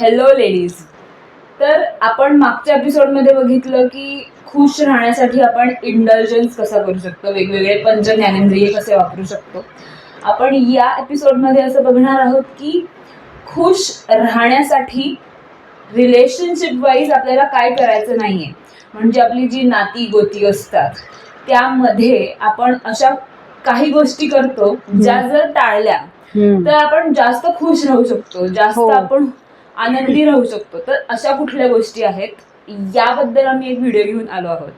Hello ladies. तर आपण मागच्या एपिसोडमध्ये बघितलं की खुश राहण्यासाठी आपण इंडल्जन्स कसा करू शकतो, वेगवेगळे पंच ज्ञानेंद्रिय कसे वापरू शकतो. आपण या एपिसोडमध्ये असं बघणार आहोत की खुश राहण्यासाठी रिलेशनशिप वाईज आपल्याला काय करायचं नाहीये. म्हणजे आपली जी नाती गोती असतात त्यामध्ये आपण अशा काही गोष्टी करतो ज्या जर टाळल्या तर आपण जास्त खुश राहू शकतो, जास्त आपण आनंदी राहू शकतो. तर अशा कुठल्या गोष्टी आहेत याबद्दल आम्ही एक व्हिडिओ घेऊन आलो आहोत.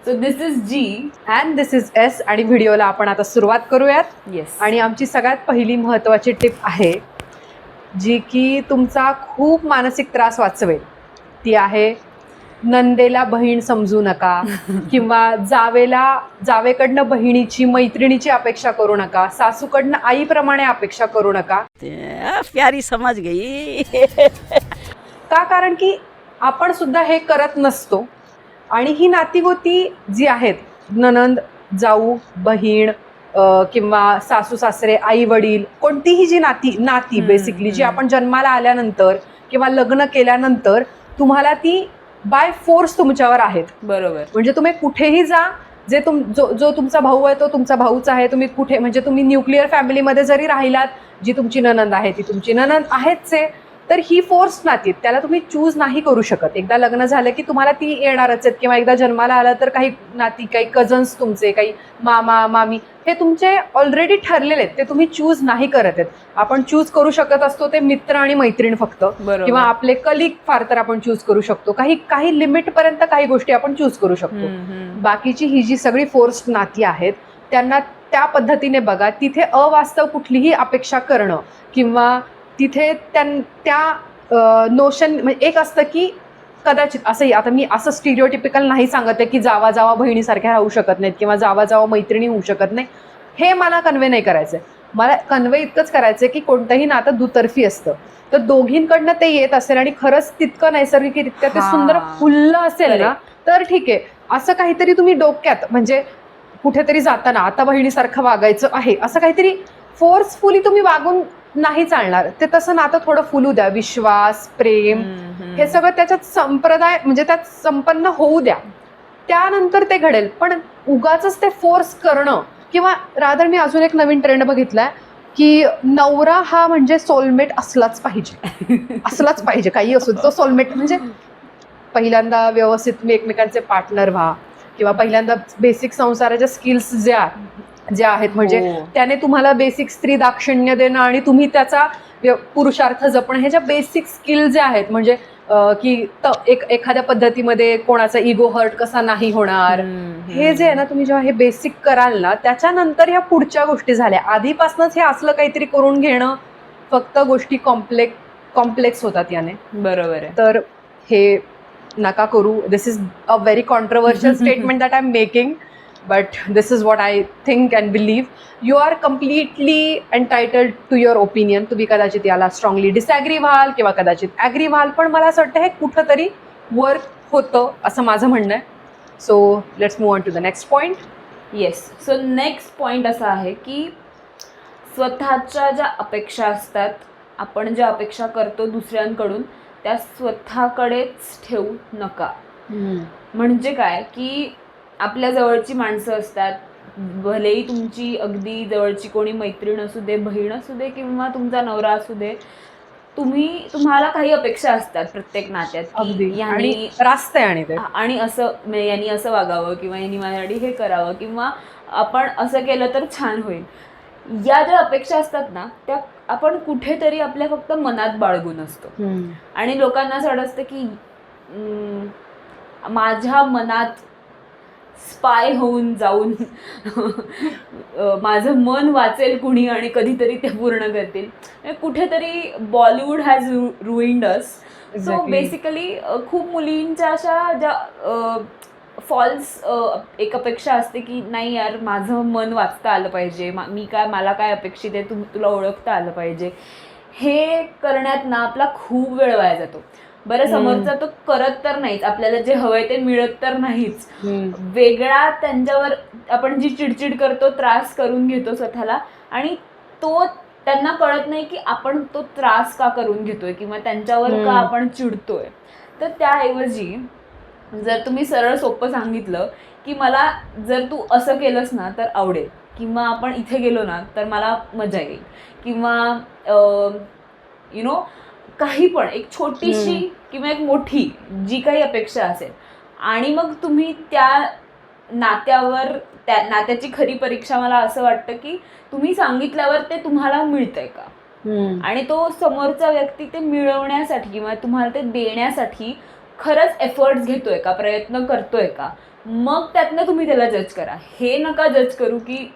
So this is G and this is S आणि व्हिडिओला आपण आता सुरुवात करूयात. येस. आणि आमची सगळ्यात पहिली महत्त्वाची टिप आहे जी की तुमचा खूप मानसिक त्रास वाचवेल. ती आहे नंदेला बहीण समजू नका किंवा जावेकडनं बहिणीची मैत्रिणीची अपेक्षा करू नका, सासूकडनं आईप्रमाणे अपेक्षा करू नका. प्यारी समज गई. का? कारण की आपण सुद्धा हे करत नसतो. आणि ही नातीगोती जी आहेत, नणंद, जाऊ, बहीण किंवा सासू सासरे, आई वडील, कोणतीही जी नाती बेसिकली जी आपण जन्माला आल्यानंतर किंवा लग्न केल्यानंतर तुम्हाला ती बाय फोर्स तुमच्यावर आहेत. बरोबर. म्हणजे तुम्ही कुठेही जा, जो तुमचा भाऊ आहे तो तुमचा भाऊच आहे. तुम्ही कुठे, म्हणजे तुम्ही न्यूक्लिअर फॅमिलीमध्ये जरी राहिलात, जी तुमची नणंद आहे ती तुमची नणंद आहेच आहे. तर ही फोर्स नाती, त्याला तुम्ही चूज नाही करू शकत. एकदा लग्न झालं की तुम्हाला ती येणारच आहेत. किंवा एकदा जन्माला आलं तर काही नाती, काही कझन्स तुमचे, काही मामा मामी, हे तुमचे ऑलरेडी ठरलेले आहेत. ते तुम्ही चूज नाही करत आहेत. आपण चूज करू शकत असतो ते मित्र आणि मैत्रीण फक्त, किंवा आपले कलिग फार तर आपण चूज करू शकतो. काही लिमिट पर्यंत काही गोष्टी आपण चूज करू शकतो. बाकीची ही जी सगळी फोर्स्ड नाती आहेत त्यांना त्या पद्धतीने बघा. तिथे अवास्तव कुठलीही अपेक्षा करणं किंवा तिथे त्या नोशन, म्हणजे एक असतं की कदाचित असंही, आता मी असं स्टिरिओटिपिकल नाही सांगत आहे की जावा बहिणीसारख्या राहू शकत नाहीत किंवा जावा मैत्रिणी होऊ शकत नाही. हे मला कन्वे नाही करायचंय. मला कन्वे इतकंच करायचंय की कोणतंही नातं दुतर्फी असतं. तर दोघींकडनं ते येत असेल आणि खरंच तितकं नैसर्गिकरित्या ते सुंदर फुललं असेल ना, तर ठीक आहे. असं काहीतरी तुम्ही डोक्यात, म्हणजे कुठेतरी जाताना आता बहिणीसारखं वागायचं आहे असं काहीतरी फोर्सफुली तुम्ही वागून नाही चालणार. ते तसं नातं थोडं फुलू द्या. विश्वास, प्रेम, हे सगळं त्याच्यात संप्रदाय, म्हणजे त्यात संपन्न होऊ द्या. त्यानंतर ते घडेल. पण उगाच ते फोर्स करणं, किंवा रादर मी अजून एक नवीन ट्रेंड बघितलाय की नवरा हा म्हणजे सोलमेट असलाच पाहिजे काही असू तो सोलमेट. म्हणजे पहिल्यांदा व्यवस्थित तुम्ही एकमेकांचे पार्टनर व्हा, किंवा पहिल्यांदा बेसिक संसाराच्या स्किल्स ज्या आहेत, म्हणजे त्याने तुम्हाला बेसिक स्त्री दाक्षिण्य देणं आणि तुम्ही त्याचा पुरुषार्थ जपणं, ह्या ज्या बेसिक स्किल ज्या आहेत, म्हणजे की एखाद्या पद्धतीमध्ये कोणाचा इगो हर्ट कसा नाही होणार, हे जे आहे ना, तुम्ही जेव्हा हे बेसिक कराल ना, त्याच्यानंतर ह्या पुढच्या गोष्टी झाल्या. आधीपासूनच हे असलं काहीतरी करून घेणं, फक्त गोष्टी कॉम्प्लेक्स होतात याने. बरोबर आहे. तर हे नका करू. This is a very controversial statement that I am making, but this is what I think and believe. You are completely entitled to your opinion. तुम्ही कदाचित याला स्ट्रॉंगली डिसॅग्री व्हाल किंवा कदाचित ॲग्री व्हाल, पण मला असं वाटतं हे कुठंतरी वर्क होतं असं माझं म्हणणं आहे. So let's move on to the next point. Yes. So next point असा आहे की स्वतःच्या ज्या अपेक्षा असतात, आपण ज्या अपेक्षा करतो दुसऱ्यांकडून, त्या स्वतःकडेच ठेवू नका. म्हणजे काय की आपल्या जवळची माणसं असतात, भलेही तुमची अगदी जवळची कोणी मैत्रीण असू दे, बहीण असू दे किंवा तुमचा नवरा असू दे, तुम्हाला काही अपेक्षा असतात प्रत्येक नात्यात. आणि रास्त आहे आणि असं यांनी असं वागावं किंवा यांनी माझ्यासाठी हे करावं किंवा आपण असं केलं तर छान होईल. या ज्या अपेक्षा असतात ना, त्या आपण कुठेतरी आपल्या फक्त मनात बाळगून असतो. आणि लोकांना असं वाटतं की माझ्या मनात स्पाय होऊन जाऊन माझं मन वाचेल कुणी आणि कधीतरी ते पूर्ण करतील. कुठेतरी Bollywood has ruined us. So basically खूप मुलींच्या अशा ज्या फॉल्स एक अपेक्षा असते की नाही यार, माझं मन वाचता आलं पाहिजे, मला काय अपेक्षित आहे तुला ओळखता आलं पाहिजे. हे करण्यात ना आपला खूप वेळ वाया जातो. बरं, समोरचा तो करत तर नाहीच, आपल्याला जे हवंय ते मिळत तर नाहीच, वेगळा त्यांच्यावर आपण जी चिडचिड करतो, त्रास करून घेतो स्वतःला, आणि तो त्यांना कळत नाही की आपण तो त्रास का करून घेतोय किंवा त्यांच्यावर का आपण चिडतोय. तर त्याऐवजी जर तुम्ही सरळ सोपं सांगितलं की मला जर तू असं केलंस ना तर आवडेल, किंवा आपण इथे गेलो ना तर मला मजा येईल, किंवा यु नो काही पण एक छोटीशी किंवा एक मोठी जी काही अपेक्षा असेल, आणि मग तुम्ही त्या नात्यावर त्या नात्याची खरी परीक्षा मला असं वाटतं की तुम्ही सांगितल्यावर ते तुम्हाला मिळतंय का, आणि तो समोरचा व्यक्ती ते मिळवण्यासाठी किंवा तुम्हाला ते देण्यासाठी खरंच एफर्ट्स घेतोय का, प्रयत्न करतोय का, मग त्यातनं तुम्ही त्याला जज करा. हे नका जज करू की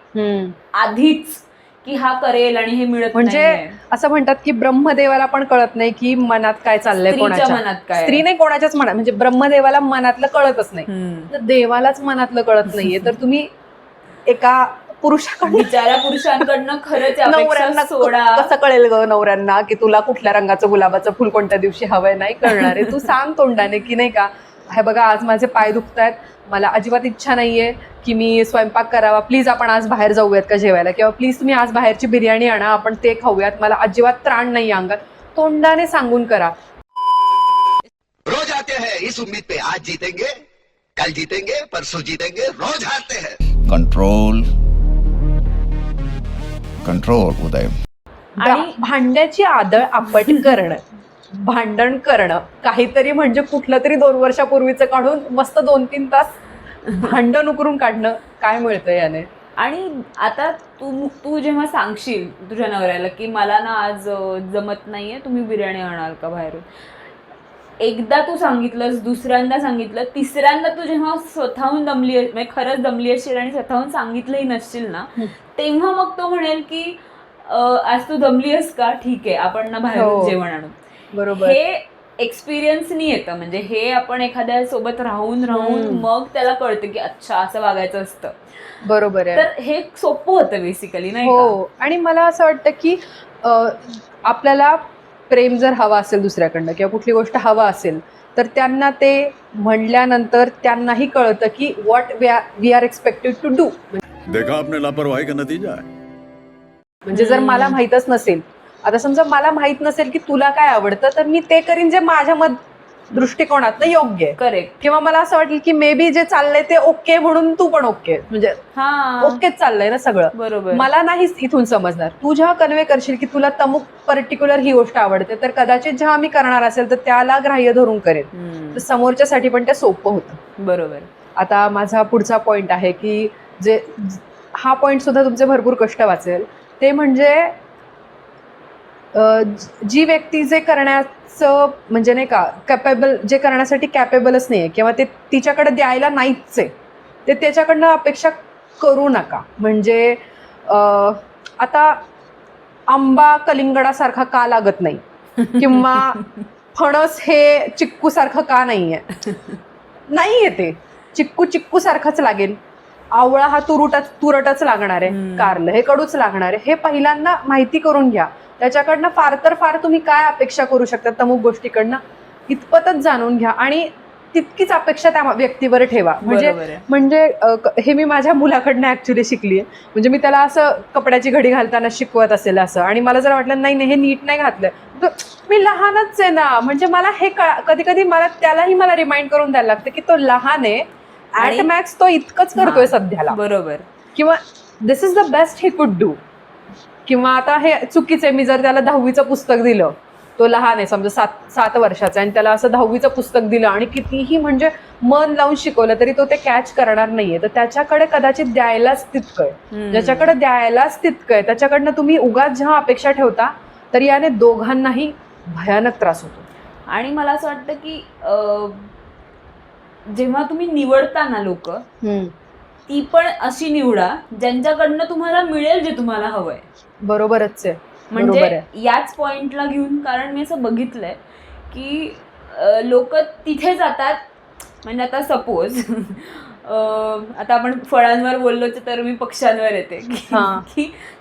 आधीच की हा करेल आणि हे मिळत म्हणजे नाहीये. असं म्हणतात की ब्रह्मदेवाला पण कळत नाही की मनात काय चाललंय, स्त्रीच्या कोणाच्या मनात काय. स्त्री नाही कोणाच्याच मनात, म्हणजे ब्रह्मदेवाला मनातलं कळतच नाही, तर देवालाच मनातलं कळत नाहीये. तर तुम्ही एका पुरुषाकडून बिचाऱ्या पुरुषांकडनं खरंच अपेक्षा नवऱ्यांना सोडा. कसं कळेल ग नवऱ्यांना की तुला कुठल्या रंगाचं गुलाबाचं फुल कोणत्या दिवशी हवंय, नाही कळणार आहे. तू सांग तोंडाने की नाही का, हे बघा आज माझे पाय दुखतायत, मला अजिबात इच्छा नाहीये की मी स्वयंपाक करावा, प्लीज आपण आज बाहेर जाऊयात का जेवायला, किंवा प्लीज तुम्ही आज बाहेरची बिर्याणी आणा, आपण ते खाऊयात, मला अजिबात त्राण नाही अंगात. तोंडाने सांगून करा. रोज आते हैं इस उम्मीद पे आज जीतेंगे, कल जीतेंगे, परसों जीतेंगे, रोज हारते हैं. कंट्रोल कंट्रोल उदय. आणि भांड्याची आदळ आपट करणं, भांडण करणं, काहीतरी म्हणजे कुठलं तरी 2 वर्षापूर्वीचं काढून मस्त 2-3 तास भांडण उकरून काढणं, काय मिळतं याने. आणि आता तू जेव्हा सांगशील तुझ्या नवऱ्याला की मला ना आज जमत नाहीये, तुम्ही बिर्याणी आणाल का बाहेरून, एकदा तू सांगितलंस, दुसऱ्यांदा सांगितलं, तिसऱ्यांदा तू जेव्हा स्वतःहून दमली म्हणजे खरंच दमली असशील आणि स्वतःहून सांगितलंही नसशील ना, तेव्हा मग तो म्हणेल की आज तू दमली आहेस का, ठीक आहे आपण ना बाहेरून जेवण आणू. बरोबर. हे एक्सपिरियन्सनी येतं, म्हणजे हे आपण एखाद्या सोबत राहून मग त्याला कळतं की अच्छा असं वागायचं असतं. बरोबर आहे. तर हे सोपं होतं बेसिकली, नाही का? हो. आणि मला असं वाटतं की आपल्याला प्रेम जर हवा असेल दुसऱ्याकडनं किंवा कुठली गोष्ट हवा असेल तर त्यांना ते म्हणल्यानंतर त्यांनाही कळतं की what we are expected to do. देखा आपने लापरवाही का नतीजा है. म्हणजे जर मला माहीतच नसेल, आता समजा मला माहित नसेल की तुला काय आवडतं, तर मी ते करीन जे माझ्या दृष्टिकोनात योग्य आहे. करेक्ट. किंवा मला असं वाटेल की मे बी जे चाललंय ते ओके म्हणून तू पण ओके, म्हणजे ओकेच चाललंय ना सगळं, बरोबर. मला नाही इथून समजणार. तू जेव्हा कन्वे करशील की तुला तमुक पर्टिक्युलर ही गोष्ट आवडते, तर कदाचित जेव्हा मी करणार असेल तर त्याला ग्राह्य धरून करेन, तर समोरच्यासाठी पण ते सोपं होतं. बरोबर. आता माझा पुढचा पॉइंट आहे की जे हा पॉइंट सुद्धा तुमचे भरपूर कष्ट वाचेल, ते म्हणजे जी व्यक्ती जे करण्याचं म्हणजे नाही का कॅपेबल, जे करण्यासाठी कॅपेबलच नाही आहे किंवा ते तिच्याकडे द्यायला नाहीच आहे, ते त्याच्याकडनं अपेक्षा करू नका. म्हणजे आता आंबा कलिंगडासारखा का लागत नाही, किंवा फणस हे चिक्कूसारखं का नाही आहे, नाही आहे. ते चिक्कू सारखंच लागेल, आवळा हा तुरटच लागणार आहे, कारलं हे कडूच लागणार आहे. हे पहिल्यांदा माहिती करून घ्या. त्याच्याकडनं फार तर फार तुम्ही काय अपेक्षा करू शकता अमुक गोष्टीकडनं इतपतच जाणून घ्या, आणि तितकीच अपेक्षा त्या व्यक्तीवर ठेवा. म्हणजे हे मी माझ्या मुलाकडनं ऍक्च्युली शिकली आहे. म्हणजे मी त्याला असं कपड्याची घडी घालताना शिकवत असेल असं, आणि मला जर वाटलं नाही हे नीट नाही घातलं, तर मी लहानच आहे ना, म्हणजे मला हे कधी कधी मला रिमाइंड करून द्यायला लागतं की तो लहान आहे, ॲट मॅक्स तो इतकंच करतोय सध्याला. बरोबर. किंवा this is the best he could do. किंवा आता हे चुकीचं आहे, मी जर त्याला 10वीचं पुस्तक दिलं, तो लहान आहे समजा 7 वर्षाचा, आणि त्याला असं 10वीचं पुस्तक दिलं आणि कितीही म्हणजे मन लावून शिकवलं तरी तो ते कॅच करणार नाहीये, तर त्याच्याकडे कदाचित द्यायलाच तितकंय. ज्याच्याकडे द्यायलाच तितकंय त्याच्याकडनं तुम्ही उगाच जेव्हा अपेक्षा ठेवता तर याने दोघांनाही भयानक त्रास होतो. आणि मला असं वाटतं की जेव्हा तुम्ही निवडता ना लोक, ती पण अशी निवडा ज्यांच्याकडनं तुम्हाला मिळेल जे तुम्हाला हवंय. बरोबरच आहे. म्हणजे याच पॉइंटला घेऊन, कारण मी असं बघितलंय की लोक तिथे जातात, म्हणजे आता सपोज आता आपण फळांवर बोललो तर मी पक्ष्यांवर येते हा.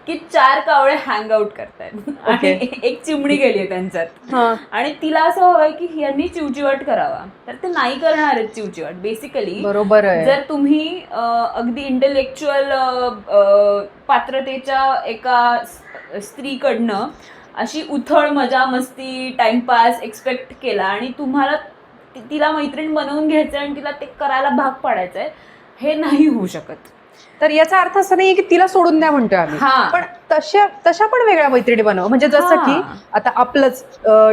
की 4 कावळे हँग आउट करतायत आणि एक चिमणी गेली त्यांच्यात हा. आणि तिला असं हवंय की यांनी चिवचिवाट करावा, तर ते नाही करणार आहेत चिवचिवाट. बेसिकली बरोबर आहे. जर तुम्ही अगदी इंटेलेक्च्युअल पात्रतेच्या एका स्त्रीकडनं अशी उथळ मजा मस्ती टाइमपास एक्सपेक्ट केला आणि तुम्हाला तिला मैत्रीण बनवून घ्यायचं आणि तिला ते करायला भाग पाडायचंय, हे नाही होऊ शकत. तर याचा अर्थ असा नाही की तिला सोडून द्या म्हणतोय आम्ही, हा. पण तशा पण वेगळ्या मैत्रिणी बनव. म्हणजे जसं हा. की आता आपलंच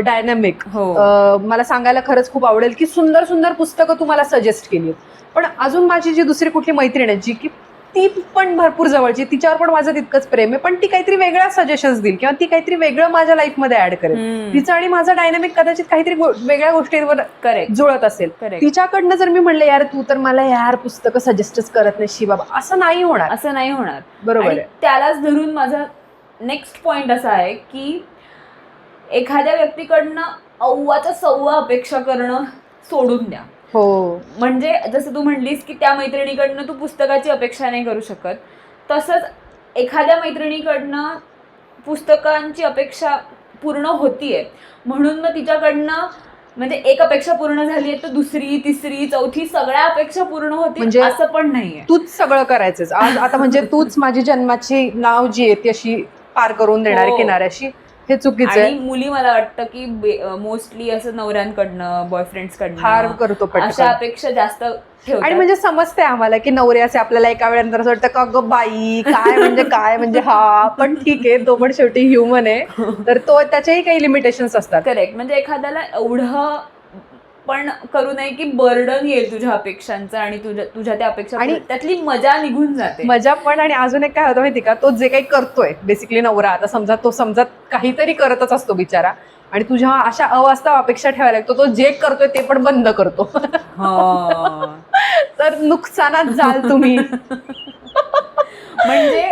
डायनॅमिक, हो. मला सांगायला खरंच खूप आवडेल की सुंदर सुंदर पुस्तकं तुम्हाला सजेस्ट केली, पण अजून माझी जी दुसरी कुठली मैत्रीण आहे जी की ती पण भरपूर जवळची, तिच्यावर पण माझं तितकंच प्रेम आहे, पण ती काहीतरी वेगळ्या सजेशन्स देईल किंवा ती काहीतरी वेगळं माझ्या लाईफमध्ये ऍड करेल. तिचं आणि माझं डायनॅमिक कदाचित काहीतरी वेगळ्या गोष्टींवर करेक्ट जुळत असेल. Correct. तिच्याकडनं जर मी म्हणलं यार तू तर मला यार पुस्तकं सजेस्टच करत नाही बाबा, असं नाही होणार. असं नाही होणार. बरोबर आणि आहे. त्यालाच धरून माझा नेक्स्ट पॉइंट असा आहे की एखाद्या व्यक्तीकडनं अव्वाच्या सव्वा अपेक्षा करणं सोडून द्या. हो. म्हणजे जसं तू म्हणलीस की त्या मैत्रिणीकडनं तू पुस्तकाची अपेक्षा नाही करू शकत, तसंच एखाद्या मैत्रिणीकडनं पुस्तकांची अपेक्षा पूर्ण होतीये म्हणून मग तिच्याकडनं म्हणजे एक अपेक्षा पूर्ण झाली आहे तर दुसरी तिसरी चौथी सगळ्या अपेक्षा पूर्ण होती म्हणजे असं पण नाहीये. तूच सगळं करायचंच आज आता, म्हणजे तूच माझी जन्माची नाव जी आहे ती अशी पार करून देणारी हो. किनाऱ्याशी, हे चुकीचं आणि आहे. मुली मला वाटतं की मोस्टली असं नवऱ्यांकडनं बॉयफ्रेंड्सकडनं फार करतो अशा पटकन. अपेक्षा जास्त ठेवतात. आणि म्हणजे समजते आम्हाला की नवरे असे आपल्याला एका वेळेनंतर असं वाटतं का गं बाई काय म्हणजे हा पण ठीक आहे, तो पण शेवटी ह्युमन आहे, तर तो त्याच्याही काही लिमिटेशन्स असतात. करेक्ट. म्हणजे एखाद्याला एवढं पण करू नये की बर्डन येईल तुझ्या अपेक्षांचं आणि तुझ्या त्या अपेक्षा आणि त्यातली मजा निघून जाते. मजा पण. आणि अजून एक काय होतं माहिती का, तो जे काही करतोय बेसिकली नवरा, आता समजा काहीतरी करतच असतो बिचारा आणि तुझ्या अशा अवास्तव अपेक्षा ठेवायला लागतो, तो जे करतोय ते पण बंद करतो. हा. तर नुकसानात जाल तुम्ही. म्हणजे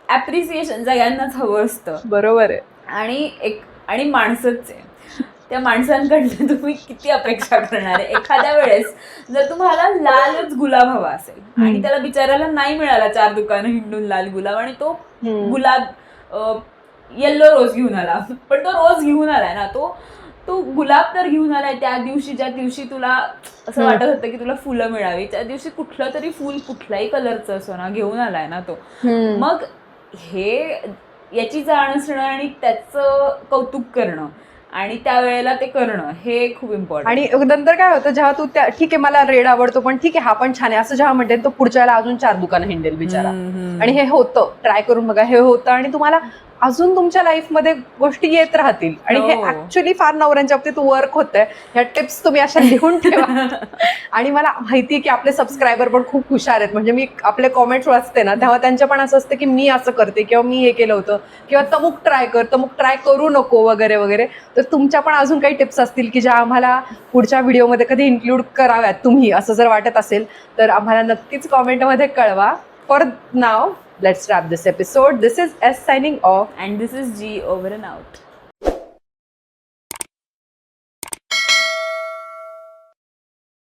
ऍप्रिसिएशन सगळ्यांनाच हवं असतं. बरोबर आहे. आणि माणसंच आहे, त्या माणसांकडनं तुम्ही किती अपेक्षा करणार आहे. एखाद्या वेळेस जर तुम्हाला लालच गुलाब हवा असेल आणि त्याला बिचारायला नाही मिळाला 4 दुकानं हिंडून लाल गुलाब आणि तो गुलाब येल्लो रोज घेऊन आला, पण तो रोज घेऊन आलाय ना, तो गुलाब तर घेऊन आलाय त्या दिवशी ज्या दिवशी तुला असं वाटत होतं की तुला फुलं मिळावी, त्या दिवशी कुठलं तरी फुल कुठल्याही कलरचं असो ना घेऊन आलाय ना तो. मग याची जाण असणं आणि त्याचं कौतुक करणं आणि त्यावेळेला ते करणं हे खूप इम्पॉर्टंट. आणि नंतर काय होतं, जेव्हा तू ठीक आहे मला रेड आवडतो पण ठीक आहे हा पण छान आहे असं जेव्हा म्हणते, तो पुढच्या वेळेला अजून 4 दुकानं हिंडेल बिचारा. आणि हे होतं, ट्राय करून बघा, हे होतं आणि तुम्हाला अजून तुमच्या लाईफमध्ये गोष्टी येत राहतील. आणि हे ऍक्च्युअली फार नवऱ्यांच्या बाबतीत वर्क होतंय. ह्या टिप्स तुम्ही अशा लिहून ठेवा. आणि मला माहिती आहे की आपले सबस्क्रायबर पण खूप हुशार आहेत. म्हणजे मी आपले कॉमेंट्स वाचते ना तेव्हा त्यांचं पण असं असतं की मी असं करते किंवा मी हे केलं होतं किंवा तमुक ट्राय करू नको वगैरे वगैरे. तर तुमच्या पण अजून काही टिप्स असतील की ज्या आम्हाला पुढच्या व्हिडिओमध्ये कधी इन्क्लूड कराव्यात तुम्ही, असं जर वाटत असेल तर आम्हाला नक्कीच कॉमेंटमध्ये कळवा. For now let's wrap this episode. This is S signing off. And this is G, over and out.